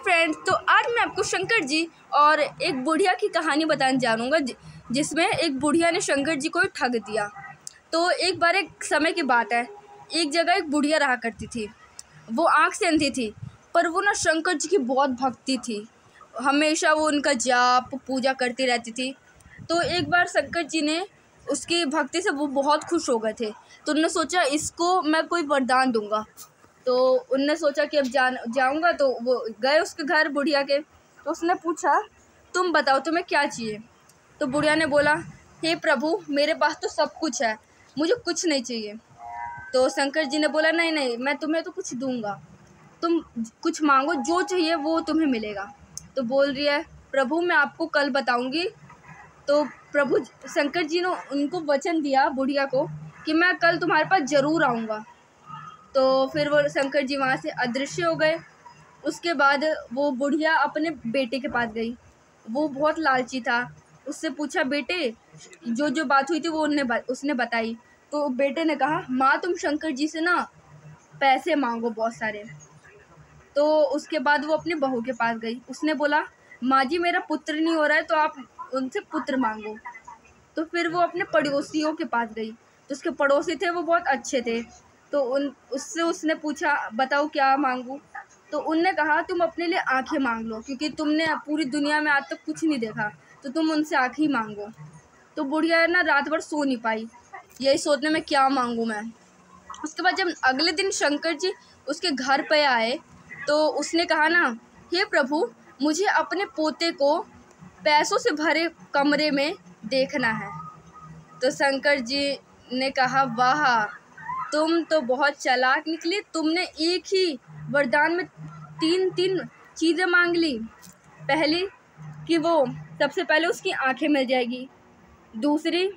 Friends, तो आज मैं आपको शंकर जी और एक बुढ़िया की कहानी बताने जानूँगा जिसमें एक बुढ़िया ने शंकर जी को ठग दिया। तो एक बार एक समय की बात है, एक जगह एक बुढ़िया रहा करती थी। वो आँख से अंधी थी, पर वो ना शंकर जी की बहुत भक्ति थी। हमेशा वो उनका जाप पूजा करती रहती थी। तो एक बार शंकर जी ने उसकी भक्ति से वो बहुत खुश हो गए थे। तो उन्होंने सोचा इसको मैं कोई वरदान दूंगा। तो उनने सोचा कि अब जाऊंगा। तो वो गए उसके घर बुढ़िया के। तो उसने पूछा, तुम बताओ तुम्हें क्या चाहिए। तो बुढ़िया ने बोला, हे प्रभु, मेरे पास तो सब कुछ है, मुझे कुछ नहीं चाहिए। तो शंकर जी ने बोला, नहीं नहीं, मैं तुम्हें तो कुछ दूंगा, तुम कुछ मांगो, जो चाहिए वो तुम्हें मिलेगा। तो बोल रही है, प्रभु मैं आपको कल बताऊंगी। तो प्रभु शंकर जी ने उनको वचन दिया बुढ़िया को कि मैं कल तुम्हारे पास ज़रूर आऊँगा। तो फिर वो शंकर जी वहाँ से अदृश्य हो गए। उसके बाद वो बुढ़िया अपने बेटे के पास गई। वो बहुत लालची था। उससे पूछा, बेटे जो जो बात हुई थी वो उसने बताई। तो बेटे ने कहा, माँ तुम शंकर जी से ना पैसे मांगो बहुत सारे। तो उसके बाद वो अपनी बहू के पास गई। उसने बोला, माँ जी मेरा पुत्र नहीं हो रहा है, तो आप उनसे पुत्र मांगो। तो फिर वो अपने पड़ोसियों के पास गई। तो उसके पड़ोसी थे वो बहुत अच्छे थे। तो उससे उसने पूछा, बताओ क्या मांगूं। तो उनने कहा, तुम अपने लिए आंखें मांग लो, क्योंकि तुमने पूरी दुनिया में आज तक कुछ नहीं देखा, तो तुम उनसे आंखें ही मांगो। तो बुढ़िया ना रात भर सो नहीं पाई, यही सोचने में क्या मांगूं मैं। उसके बाद जब अगले दिन शंकर जी उसके घर पे आए, तो उसने कहा ना, हे प्रभु, मुझे अपने पोते को पैसों से भरे कमरे में देखना है। तो शंकर जी ने कहा, वाह, तुम तो बहुत चालाक निकली। तुमने एक ही वरदान में तीन तीन चीज़ें मांग ली। पहली कि वो सबसे पहले उसकी आंखें मिल जाएगी, दूसरी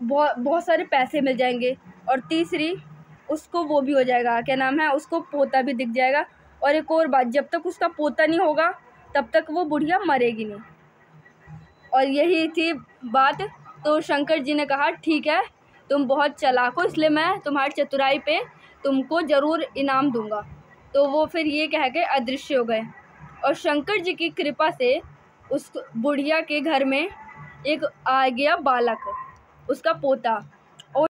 बहुत सारे पैसे मिल जाएंगे, और तीसरी उसको वो भी हो जाएगा, क्या नाम है, उसको पोता भी दिख जाएगा। और एक और बात, जब तक उसका पोता नहीं होगा तब तक वो बुढ़िया मरेगी नहीं। और यही थी बात। तो शंकर जी ने कहा, ठीक है, तुम बहुत चालाक हो, इसलिए मैं तुम्हारी चतुराई पे तुमको ज़रूर इनाम दूंगा। तो वो फिर ये कह के अदृश्य हो गए। और शंकर जी की कृपा से उस बुढ़िया के घर में एक आ गया बालक, उसका पोता।